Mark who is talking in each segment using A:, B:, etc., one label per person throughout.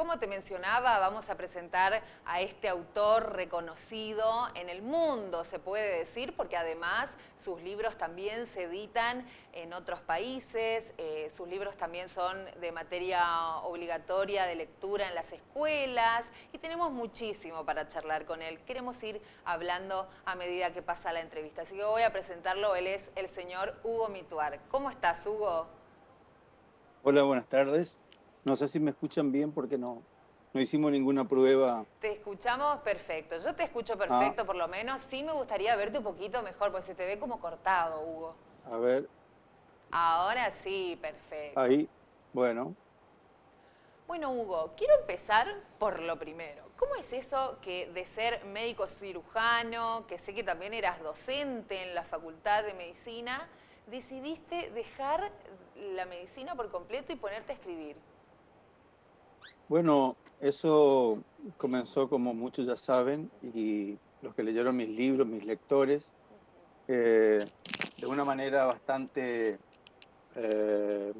A: como te mencionaba, vamos a presentar a este autor reconocido en el mundo, se puede decir, porque además sus libros también se editan en otros países, sus libros también son de materia obligatoria de lectura en las escuelas y tenemos muchísimo para charlar con él. Queremos ir hablando a medida que pasa la entrevista, así que voy a presentarlo. Él es el señor Hugo Mituar. ¿Cómo estás, Hugo?
B: Hola, buenas tardes. No sé si me escuchan bien porque no hicimos ninguna prueba.
A: Te escuchamos perfecto. Yo te escucho
B: Ah,
A: perfecto, por lo menos. Sí me gustaría verte un poquito mejor, porque se te ve como cortado, Hugo.
B: a ver,
A: Ahora sí, perfecto.
B: ahí. Bueno,
A: Bueno, Hugo, quiero empezar por lo primero. ¿Cómo es eso que de ser médico cirujano, que sé que también eras docente en la Facultad de Medicina, decidiste dejar la medicina por completo y ponerte a escribir?
B: bueno, eso comenzó como muchos ya saben y los que leyeron mis libros, mis lectores, eh, de una manera bastante, eh,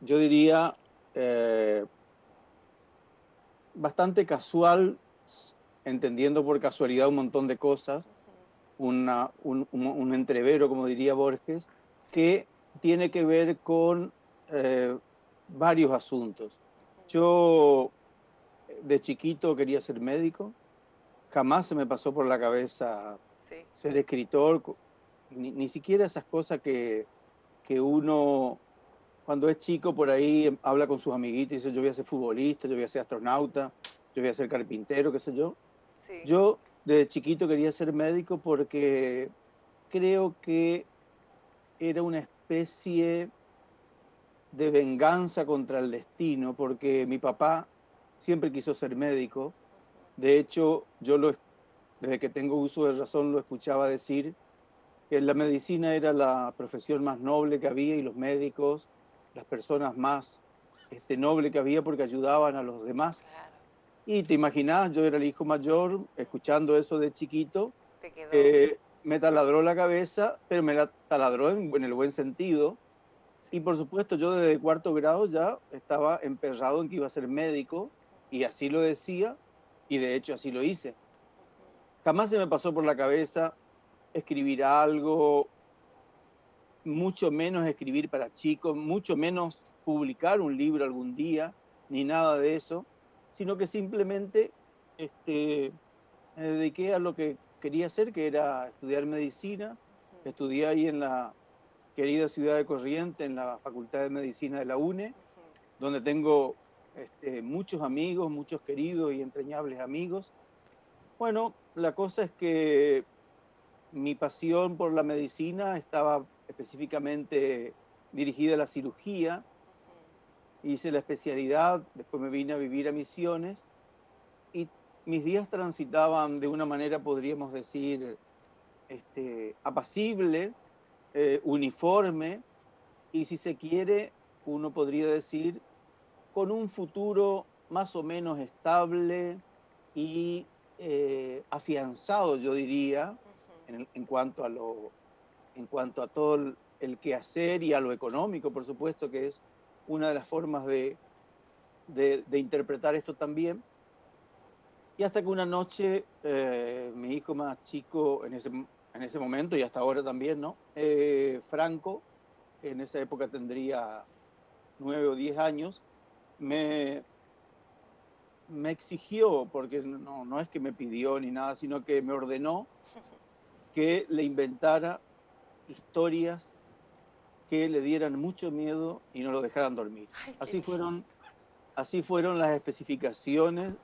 B: yo diría, eh, bastante casual, entendiendo por casualidad un montón de cosas, un entrevero, como diría Borges,
A: Sí.
B: que tiene que ver con eh, varios asuntos. Yo de chiquito quería ser médico, jamás se me pasó por la cabeza
A: Sí.
B: ser escritor, ni siquiera esas cosas que uno cuando es chico por ahí habla con sus amiguitos y dice yo voy a ser futbolista, yo voy a ser astronauta, yo voy a ser carpintero, qué sé yo.
A: Sí.
B: Yo de chiquito quería ser médico porque creo que era una especie de venganza contra el destino, porque mi papá siempre quiso ser médico. De hecho, desde que tengo uso de razón lo escuchaba decir que la medicina era la profesión más noble que había y los médicos, las personas más nobles que había porque ayudaban a los demás.
A: Claro.
B: Y te imaginas, yo era el hijo mayor, escuchando eso de chiquito,
A: Te quedó.
B: me taladró la cabeza, pero me la taladró en el buen sentido.
A: Sí.
B: Y por supuesto, yo desde cuarto grado ya estaba emperrado en que iba a ser médico, y así lo decía, y de hecho así lo hice. Jamás se me pasó por la cabeza escribir algo, mucho menos escribir para chicos, mucho menos publicar un libro algún día, ni nada de eso, sino que simplemente me dediqué a lo que quería hacer, que era estudiar medicina. Estudié ahí en la querida ciudad de Corrientes, en la Facultad de Medicina de la UNE, donde tengo muchos amigos, muchos queridos y entrañables amigos. Bueno, la cosa es que mi pasión por la medicina estaba específicamente dirigida a la cirugía. Hice la especialidad, después me vine a vivir a Misiones y mis días transitaban de una manera, podríamos decir, apacible, uniforme y si se quiere, uno podría decir, con un futuro más o menos estable y afianzado, yo diría, en cuanto a todo el quehacer y a lo económico, por supuesto, que es una de las formas de interpretar esto también. Y hasta que una noche mi hijo más chico en ese momento y hasta ahora también, ¿no? Franco, que en esa época tendría 9 o 10 años, me, me exigió, porque no es que me pidió ni nada, sino que me ordenó que le inventara historias que le dieran mucho miedo y no lo dejaran dormir.
A: Ay, qué
B: Así
A: lindo.
B: fueron, así fueron las especificaciones.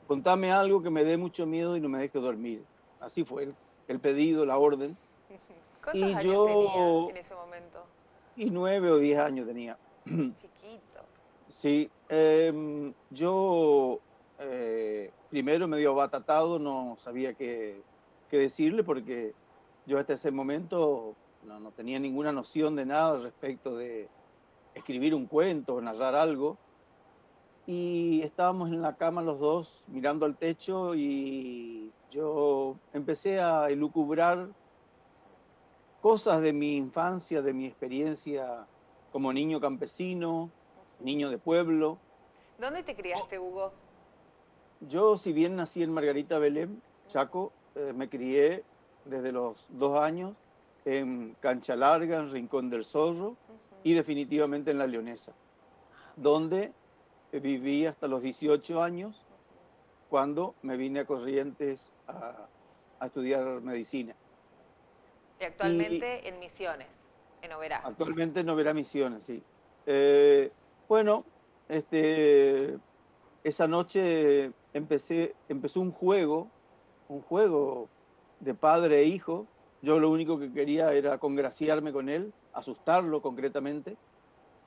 B: Contame algo que me dé mucho miedo y no me deje dormir. Así fue el pedido, la orden.
A: ¿Cuántos
B: Y
A: años tenía
B: yo,
A: en ese momento?
B: y 9 o 10 años tenía.
A: Chiquito.
B: Sí, yo primero medio batatado, no sabía qué decirle porque yo hasta ese momento no tenía ninguna noción de nada respecto de escribir un cuento o narrar algo. Y estábamos en la cama los dos mirando al techo y yo empecé a elucubrar cosas de mi infancia, de mi experiencia como niño campesino, niño de pueblo.
A: ¿Dónde te criaste, Hugo?
B: Yo, si bien nací en Margarita Belén, Chaco, me crié desde los 2 años en Cancha Larga, en Rincón del Zorro y definitivamente en La Leonesa, donde viví hasta los 18 años cuando me vine a Corrientes a estudiar medicina.
A: Y
B: Y
A: actualmente en Misiones, en Oberá.
B: actualmente no verá Misiones, sí. Eh, bueno, este, esa noche empezó un juego de padre e hijo. Yo lo único que quería era congraciarme con él, asustarlo concretamente,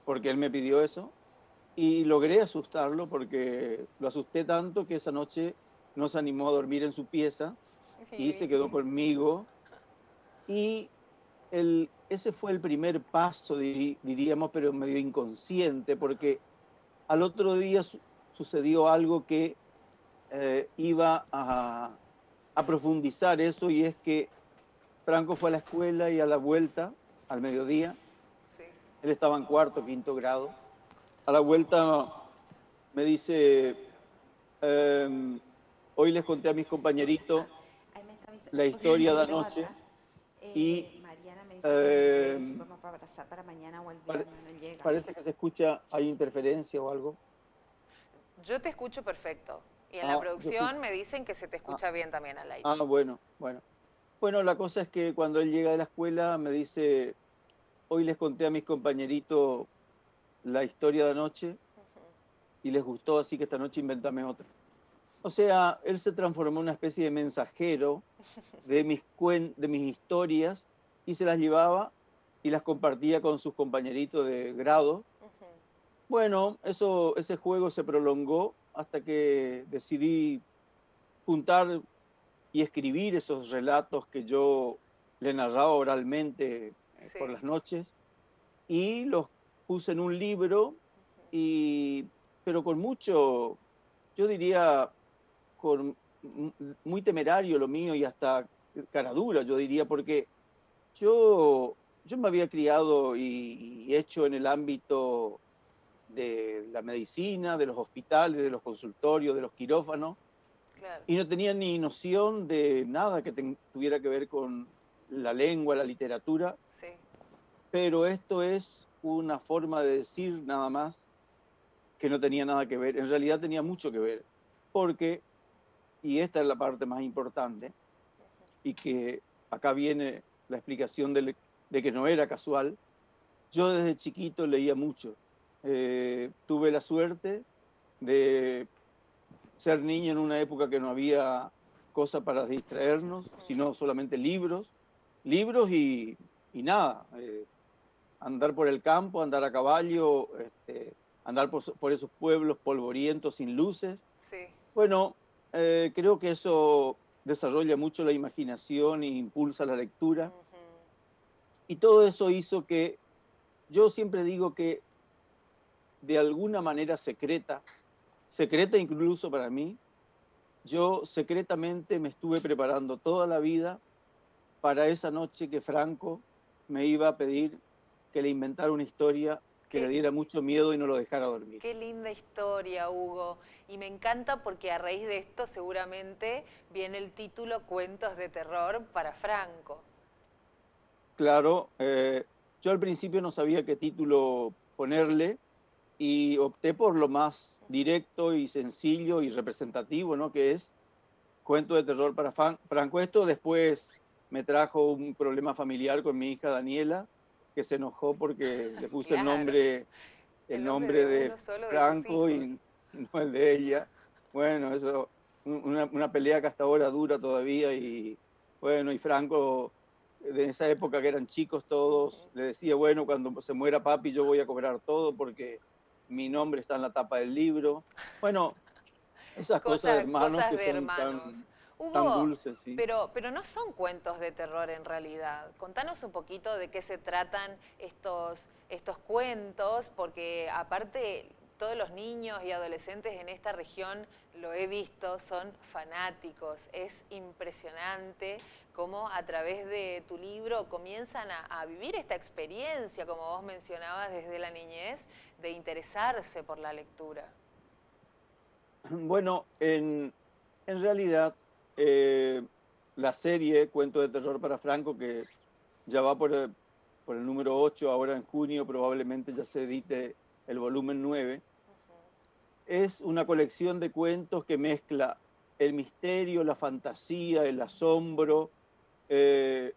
B: porque él me pidió eso. Y logré asustarlo porque lo asusté tanto que esa noche no se animó a dormir en su pieza y se quedó conmigo. Y ese fue el primer paso, diríamos, pero medio inconsciente, porque al otro día sucedió algo que iba a profundizar eso, y es que Franco fue a la escuela y a la vuelta, al mediodía,
A: Sí.
B: él estaba en cuarto, quinto grado, a la vuelta me dice, eh, hoy les conté a mis compañeritos
C: Ahí me está avisando,
B: la
C: porque hay un
B: historia de
C: poquito para
B: anoche
C: atrás.
B: y
C: Mariana me dice que si
B: eh,
C: podemos pasar para mañana o el
B: pare-
C: viernes, no llega.
B: parece que se escucha, hay interferencia o algo.
A: Yo te escucho perfecto. Y en la
B: Ah, yo escucho.
A: producción me dicen que se te
B: Ah,
A: escucha bien también al aire.
B: bueno, bueno. Bueno, la cosa es que cuando él llega de la escuela me dice, hoy les conté a mis compañeritos la historia de anoche y les gustó, así que esta noche inventame otra. O sea, él se transformó en una especie de mensajero de mis historias y se las llevaba y las compartía con sus compañeritos de grado. Bueno, ese juego se prolongó hasta que decidí juntar y escribir esos relatos que yo le narraba oralmente por
A: Sí.
B: las noches, y los puse en un libro, y, pero con mucho, yo diría, con muy temerario lo mío y hasta caradura, yo diría, porque yo me había criado y hecho en el ámbito de la medicina, de los hospitales, de los consultorios, de los quirófanos,
A: Claro.
B: y no tenía ni noción de nada que tuviera que ver con la lengua, la literatura,
A: Sí.
B: pero esto es una forma de decir nada más que no tenía nada que ver. En realidad tenía mucho que ver, porque, y esta es la parte más importante, y que acá viene la explicación de que no era casual, yo desde chiquito leía mucho. Tuve la suerte de ser niño en una época que no había cosa para distraernos, sino solamente libros y nada, andar por el campo, andar a caballo, andar por esos pueblos polvorientos sin luces.
A: Sí.
B: Bueno, creo que eso desarrolla mucho la imaginación e impulsa la lectura, y todo eso hizo que yo siempre digo que de alguna manera secreta incluso para mí, yo secretamente me estuve preparando toda la vida para esa noche que Franco me iba a pedir que le inventara una historia que le
A: Qué,
B: diera mucho miedo y no lo dejara dormir.
A: qué linda historia, Hugo. Y me encanta porque a raíz de esto seguramente viene el título Cuentos de terror para Franco.
B: Claro, yo al principio no sabía qué título ponerle y opté por lo más directo y sencillo y representativo, ¿no? Que es Cuento de terror para Franco. Esto después me trajo un problema familiar con mi hija Daniela, que se enojó porque le puse
A: Claro,
B: el
A: el nombre
B: nombre
A: de
B: de
A: uno solo de sus
B: Franco
A: hijos.
B: y no el de ella. Bueno, eso, una pelea que hasta ahora dura todavía, y bueno, y Franco, de esa época que eran chicos todos, le decía, bueno, cuando se muera papi yo voy a cobrar todo porque mi nombre está en la tapa del libro. Bueno, esas cosas de hermanos
A: Cosas
B: que
A: de
B: son
A: hermanos.
B: tan
A: Hugo,
B: dulces, sí.
A: pero no son cuentos de terror en realidad. Contanos un poquito de qué se tratan estos cuentos, porque aparte todos los niños y adolescentes en esta región, lo he visto, son fanáticos. Es impresionante cómo a través de tu libro comienzan a vivir esta experiencia, como vos mencionabas desde la niñez, de interesarse por la lectura.
B: Bueno, en realidad, eh, la serie Cuento de Terror para Franco, que ya va por el número 8, ahora en junio probablemente ya se edite el volumen 9, es una colección de cuentos que mezcla el misterio, la fantasía, el asombro, eh,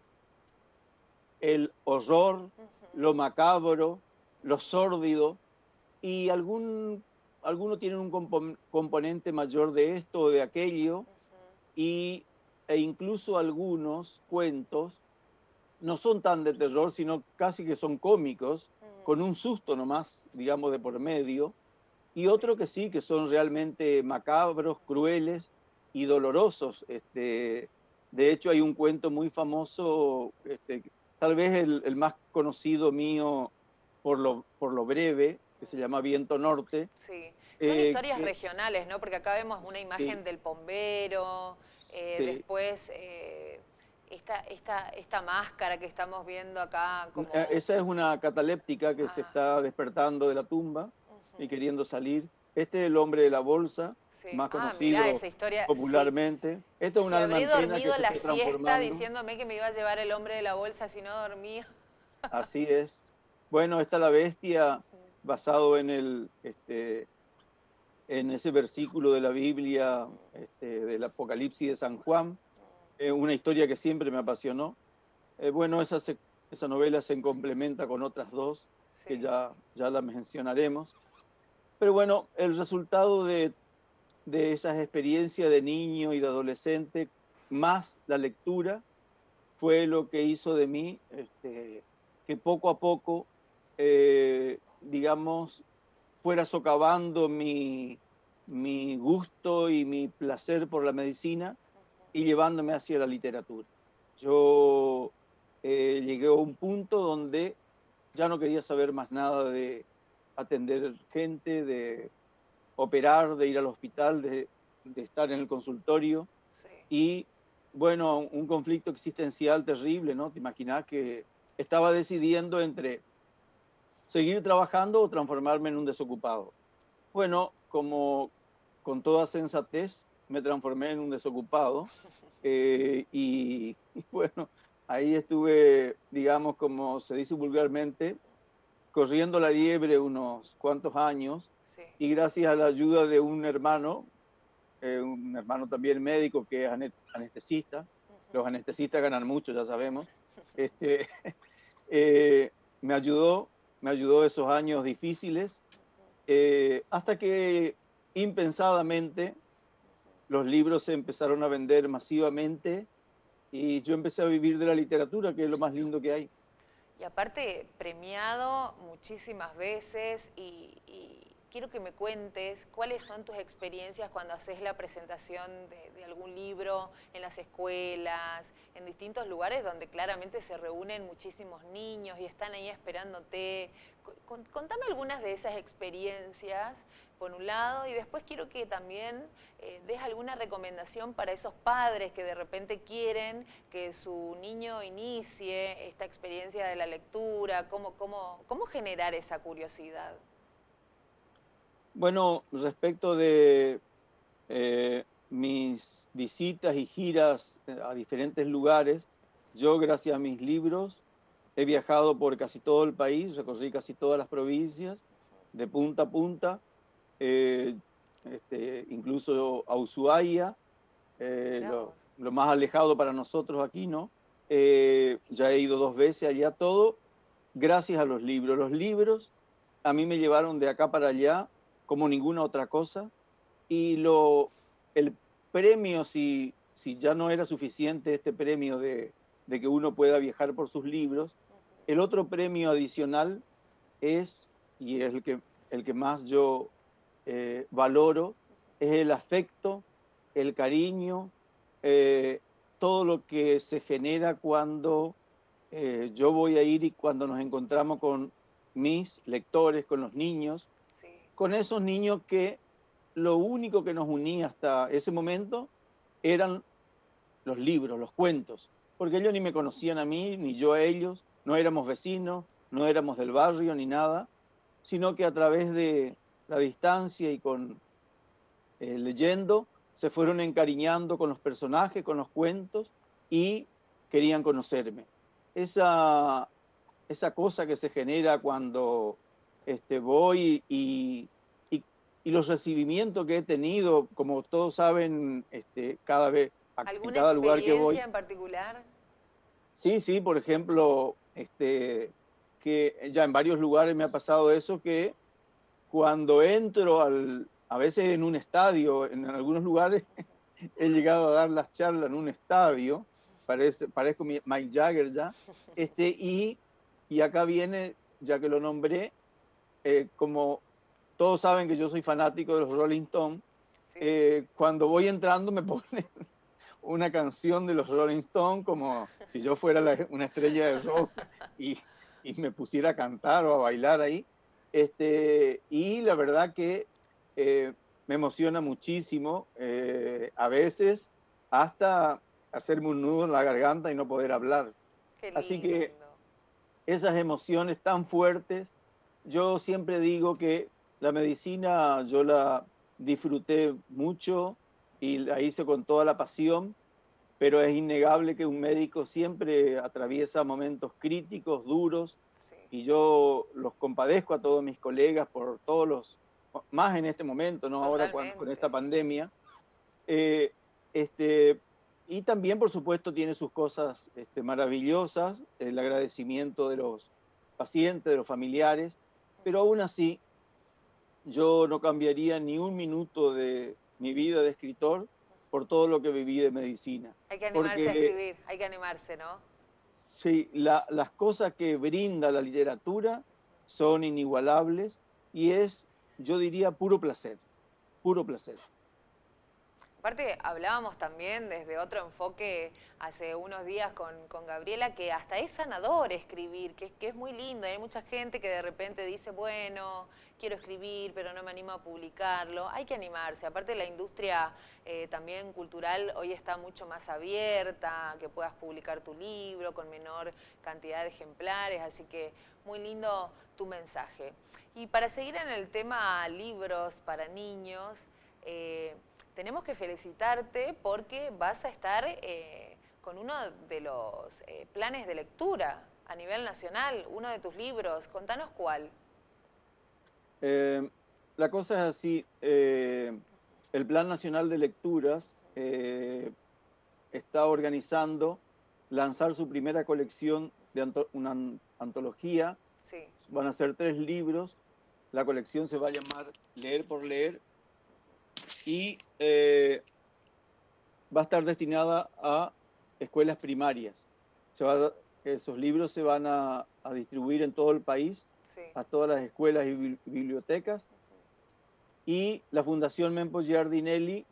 B: el horror, lo macabro, lo sórdido, y algunos tienen un componente mayor de esto o de aquello, y, e incluso algunos cuentos no son tan de terror, sino casi que son cómicos, con un susto nomás, digamos, de por medio, y otros que sí, que son realmente macabros, crueles y dolorosos. De hecho, hay un cuento muy famoso, tal vez el más conocido mío por lo breve, que se llama Viento Norte.
A: Sí, son historias
B: Que,
A: regionales, ¿no? Porque acá vemos una
B: sí,
A: imagen del bombero,
B: sí.
A: después esta máscara que estamos viendo acá como...
B: Esa es una cataléptica que se
A: Ah,
B: está despertando de la tumba y
A: ujú,
B: queriendo salir. Este es el hombre de la bolsa,
A: sí.
B: más
A: Ah, mirá
B: conocido
A: esa historia, sí.
B: popularmente. Este es un
A: Si
B: alma
A: habré
B: en pena que
A: dormido
B: se
A: la
B: fue
A: siesta
B: transformando.
A: diciéndome que me iba a llevar el hombre de la bolsa si no dormía.
B: Así es. Bueno, está la bestia
A: Ujú,
B: basado en ese versículo de la Biblia, del Apocalipsis de San Juan, una historia que siempre me apasionó. Bueno, esa novela se complementa con otras dos que
A: sí.
B: ya las mencionaremos. Pero bueno, el resultado de esas experiencias de niño y de adolescente, más la lectura, fue lo que hizo de mí que poco a poco, digamos, fuera socavando mi gusto y mi placer por la medicina y llevándome hacia la literatura. Yo llegué a un punto donde ya no quería saber más nada de atender gente, de operar, de ir al hospital, de estar en el consultorio.
A: Sí.
B: Y bueno, un conflicto existencial terrible, ¿no? Te imaginas que estaba decidiendo entre seguir trabajando o transformarme en un desocupado. Bueno, como con toda sensatez, me transformé en un desocupado y bueno, ahí estuve, digamos, como se dice vulgarmente, corriendo la liebre unos cuantos años
A: Sí.
B: y gracias a la ayuda de un hermano también médico que es anestesista, los anestesistas ganan mucho, ya sabemos, este, eh, me ayudó, me ayudó esos años difíciles, hasta que impensadamente los libros se empezaron a vender masivamente y yo empecé a vivir de la literatura, que es lo más lindo que hay.
A: Y aparte, premiado muchísimas veces y quiero que me cuentes cuáles son tus experiencias cuando haces la presentación de algún libro en las escuelas, en distintos lugares donde claramente se reúnen muchísimos niños y están ahí esperándote. Contame algunas de esas experiencias, por un lado, y después quiero que también des alguna recomendación para esos padres que de repente quieren que su niño inicie esta experiencia de la lectura, cómo generar esa curiosidad.
B: Bueno, respecto de mis visitas y giras a diferentes lugares, yo gracias a mis libros he viajado por casi todo el país, recorrí casi todas las provincias, de punta a punta, eh, incluso a Ushuaia,
A: Mirá vos.
B: lo más alejado para nosotros aquí, ¿no? Ya he ido 2 veces allá, todo gracias a los libros. Los libros a mí me llevaron de acá para allá como ninguna otra cosa y el premio, si ya no era suficiente este premio de que uno pueda viajar por sus libros, el otro premio adicional es, y es el que más yo valoro, es el afecto, el cariño, eh, todo lo que se genera cuando yo voy a ir y cuando nos encontramos con mis lectores, con los niños,
A: Sí.
B: con esos niños que lo único que nos unía hasta ese momento eran los libros, los cuentos, porque ellos ni me conocían a mí, ni yo a ellos, no éramos vecinos, no éramos del barrio ni nada, sino que a través de la distancia y con leyendo, se fueron encariñando con los personajes, con los cuentos y querían conocerme. Esa cosa que se genera cuando voy y los recibimientos que he tenido, como todos saben, cada vez, en
A: ¿Alguna
B: cada lugar que voy.
A: experiencia en particular?
B: Sí, sí, por ejemplo, que ya en varios lugares me ha pasado eso, que cuando entro a veces en un estadio, en algunos lugares he llegado a dar las charlas en un estadio, parezco Mike Jagger ya, y acá viene, ya que lo nombré, como todos saben que yo soy fanático de los Rolling Stones,
A: Sí.
B: cuando voy entrando me ponen una canción de los Rolling Stones como si yo fuera una estrella de rock y, y me pusiera a cantar o a bailar ahí. Y la verdad que me emociona muchísimo, a veces hasta hacerme un nudo en la garganta y no poder hablar.
A: Qué
B: Así que
A: lindo.
B: esas emociones tan fuertes, yo siempre digo que la medicina yo la disfruté mucho y la hice con toda la pasión, pero es innegable que un médico siempre atraviesa momentos críticos, duros,
A: Sí,
B: y yo los compadezco a todos mis colegas por todos más en este momento, ¿no? Ahora con esta
A: totalmente.
B: pandemia. Eh, este, y también, por supuesto, tiene sus cosas maravillosas, el agradecimiento de los pacientes, de los familiares, pero aún así yo no cambiaría ni un minuto de mi vida de escritor por todo lo que viví de medicina.
A: Hay que animarse a
B: Porque
A: escribir, hay que animarse, ¿no?
B: sí, las cosas que brinda la literatura son inigualables y es, yo diría, puro placer, puro placer.
A: Aparte, hablábamos también desde otro enfoque hace unos días con Gabriela, que hasta es sanador escribir, que es muy lindo. Hay mucha gente que de repente dice, bueno, quiero escribir, pero no me animo a publicarlo. Hay que animarse. Aparte, la industria también cultural hoy está mucho más abierta, que puedas publicar tu libro con menor cantidad de ejemplares. Así que muy lindo tu mensaje. Y para seguir en el tema libros para niños, tenemos que felicitarte porque vas a estar con uno de los planes de lectura a nivel nacional, uno de tus libros. Contanos cuál.
B: La cosa es así, el Plan Nacional de Lecturas está organizando lanzar su primera colección de una antología.
A: Sí.
B: Van a ser 3 libros, la colección se va a llamar Leer por Leer y va a estar destinada a escuelas primarias. Esos libros se van a distribuir en todo el país,
A: Sí.
B: a todas las escuelas y bibliotecas. Y la Fundación Mempo Giardinelli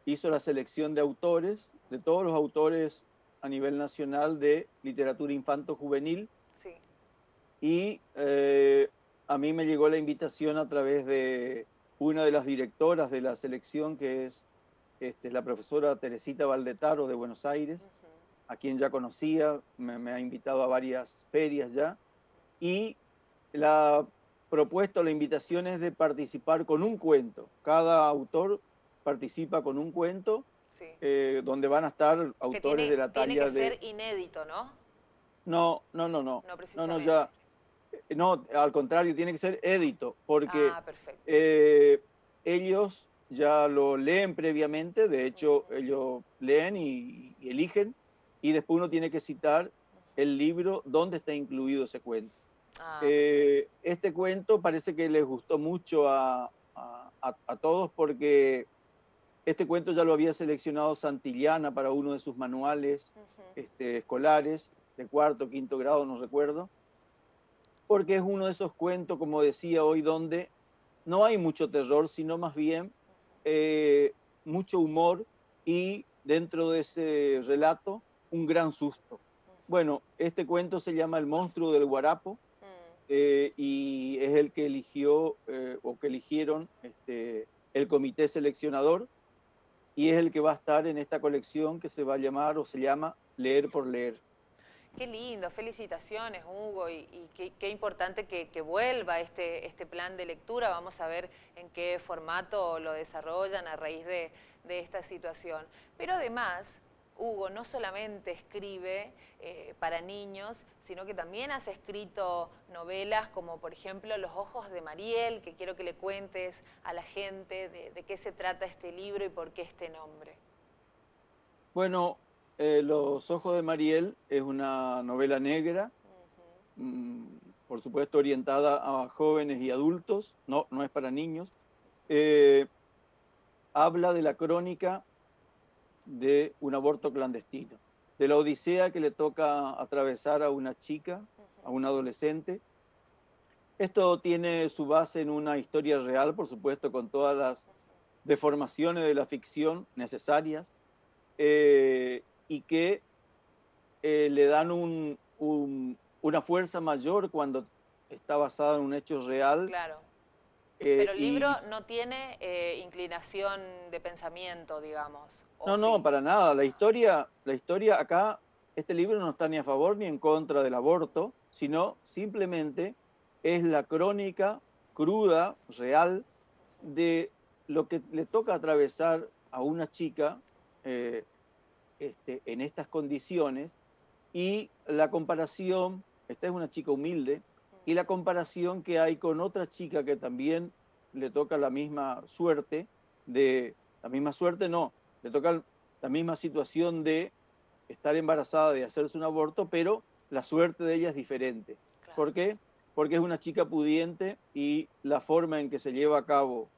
B: hizo la selección de autores, de todos los autores a nivel nacional de literatura infanto-juvenil.
A: Sí.
B: Y a mí me llegó la invitación a través de una de las directoras de la selección, que es la profesora Teresita Valdetaro de Buenos Aires, a quien ya conocía, me ha invitado a varias ferias ya, y la propuesta o la invitación es de participar con un cuento. Cada autor participa con un cuento,
A: Sí.
B: donde van a estar
A: Que
B: autores de la
A: tiene que
B: talla de...
A: ser inédito, ¿no?
B: No,
A: No precisamente.
B: ya, no, al contrario, tiene que ser édito, porque
A: Ah, perfecto.
B: ellos ya lo leen previamente, de hecho ellos leen y eligen, y después uno tiene que citar el libro donde está incluido ese cuento.
A: Ah, perfecto.
B: Este cuento parece que les gustó mucho a todos, porque este cuento ya lo había seleccionado Santillana para uno de sus manuales escolares, de 4º o 5º grado, no recuerdo, porque es uno de esos cuentos, como decía hoy, donde no hay mucho terror, sino más bien mucho humor y dentro de ese relato un gran susto. Bueno, este cuento se llama El monstruo del Guarapo y es el que eligió o que eligieron el comité seleccionador y es el que va a estar en esta colección que se va a llamar o se llama Leer por Leer.
A: Qué lindo, felicitaciones Hugo y qué importante que vuelva este plan de lectura. Vamos a ver en qué formato lo desarrollan a raíz de esta situación. Pero además, Hugo no solamente escribe para niños, sino que también has escrito novelas como por ejemplo Los ojos de Mariel, que quiero que le cuentes a la gente de qué se trata este libro y por qué este nombre.
B: Bueno, Los ojos de Mariel es una novela negra, por supuesto orientada a jóvenes y adultos, no es para niños. Habla de la crónica de un aborto clandestino, de la odisea que le toca atravesar a una chica, a un adolescente. Esto tiene su base en una historia real, por supuesto, con todas las deformaciones de la ficción necesarias, y que le dan una fuerza mayor cuando está basada en un hecho real.
A: Claro. Pero el libro no tiene inclinación de pensamiento, digamos.
B: No,
A: sí.
B: para nada. La historia acá, este libro no está ni a favor ni en contra del aborto, sino simplemente es la crónica cruda, real, de lo que le toca atravesar a una chica en estas condiciones, y la comparación, esta es una chica humilde, y la comparación que hay con otra chica que también le toca la misma suerte, le toca la misma situación de estar embarazada, de hacerse un aborto, pero la suerte de ella es diferente.
A: Claro.
B: ¿Por qué? Porque es una chica pudiente y la forma en que se lleva a cabo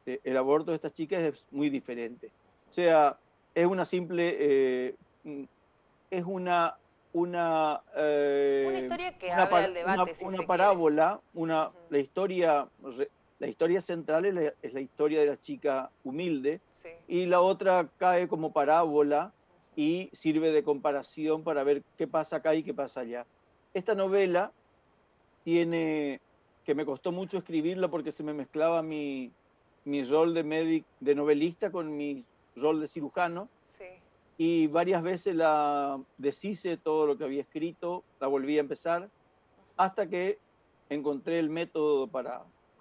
B: el aborto de esta chica es muy diferente. O sea, es una simple, es una
A: historia que abre al debate, si
B: una
A: se
B: parábola,
A: quiere.
B: la historia central es la historia de la chica humilde,
A: Sí.
B: y la otra cae como parábola y sirve de comparación para ver qué pasa acá y qué pasa allá. Esta novela tiene, que me costó mucho escribirla porque se me mezclaba mi rol de novelista con mi rol de cirujano,
A: Sí.
B: y varias veces la deshice todo lo que había escrito, la volví a empezar, hasta que encontré el método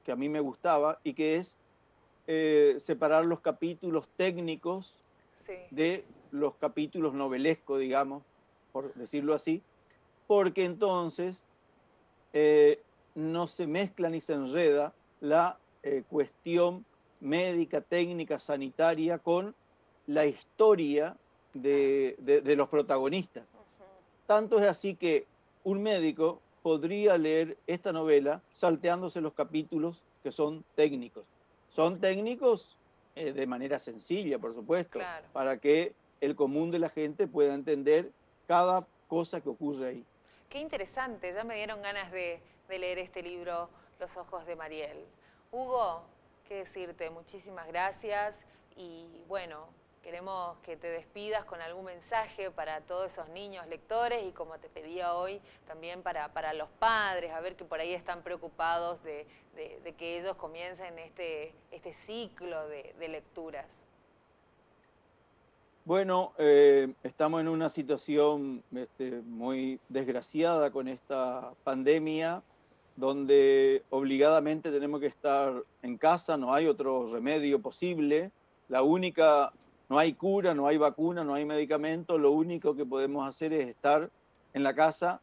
B: que a mí me gustaba, y que es separar los capítulos técnicos
A: Sí.
B: de los capítulos novelescos, digamos, por decirlo así, porque entonces no se mezcla ni se enreda la cuestión médica, técnica, sanitaria con la historia de los protagonistas. Tanto es así que un médico podría leer esta novela salteándose los capítulos que son técnicos. Son técnicos de manera sencilla, por supuesto,
A: Claro.
B: para que el común de la gente pueda entender cada cosa que ocurre ahí.
A: Qué interesante, ya me dieron ganas de leer este libro, Los ojos de Mariel. Hugo, qué decirte, muchísimas gracias y bueno, queremos que te despidas con algún mensaje para todos esos niños lectores y como te pedía hoy, también para los padres, a ver que por ahí están preocupados de que ellos comiencen este ciclo de lecturas.
B: Bueno, estamos en una situación muy desgraciada con esta pandemia, donde obligadamente tenemos que estar en casa, no hay otro remedio posible. No hay cura, no hay vacuna, no hay medicamento, lo único que podemos hacer es estar en la casa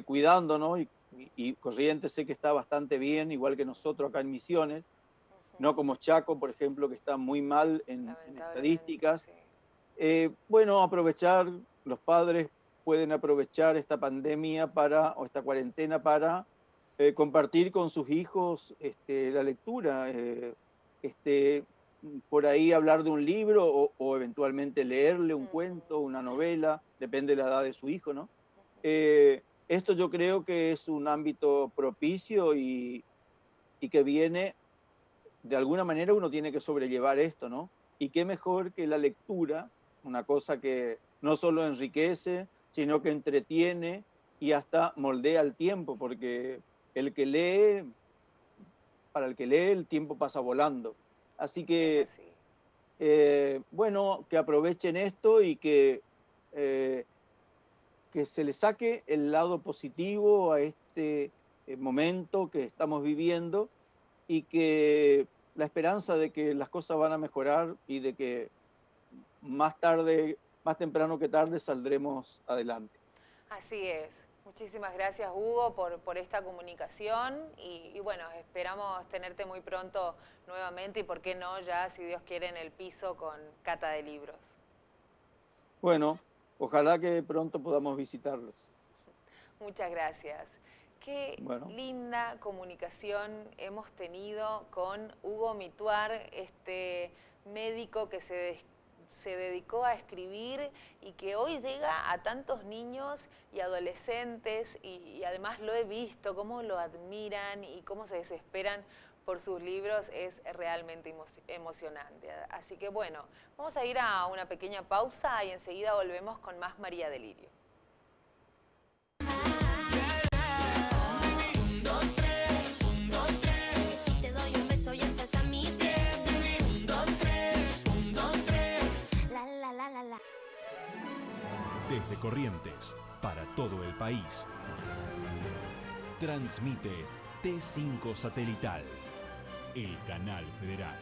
B: cuidándonos, y Corrientes sé que está bastante bien, igual que nosotros acá en Misiones, no como Chaco, por ejemplo, que está muy mal en estadísticas.
A: Sí.
B: Bueno, los padres pueden aprovechar esta pandemia o esta cuarentena para compartir con sus hijos la lectura, por ahí hablar de un libro o eventualmente leerle un cuento, una novela, depende de la edad de su hijo, ¿no? Esto yo creo que es un ámbito propicio y que viene, de alguna manera uno tiene que sobrellevar esto, ¿no? Y qué mejor que la lectura, una cosa que no solo enriquece, sino que entretiene y hasta moldea el tiempo, porque para el que lee, el tiempo pasa volando. Así que, bueno, que aprovechen esto y que que se le saque el lado positivo a este momento que estamos viviendo y que la esperanza de que las cosas van a mejorar y de que más tarde, más temprano que tarde, saldremos adelante.
A: Así es. Muchísimas gracias, Hugo, por esta comunicación y bueno, esperamos tenerte muy pronto nuevamente y por qué no, ya, si Dios quiere, en el piso con cata de libros.
B: Bueno, ojalá que pronto podamos visitarlos.
A: Muchas gracias. Qué linda comunicación hemos tenido con Hugo Mituar, este médico que se dedicó a escribir y que hoy llega a tantos niños y adolescentes y además lo he visto, cómo lo admiran y cómo se desesperan por sus libros, es realmente emocionante. Así que bueno, vamos a ir a una pequeña pausa y enseguida volvemos con más María Delirio.
D: Desde Corrientes, para todo el país. Transmite T5 Satelital, el canal federal.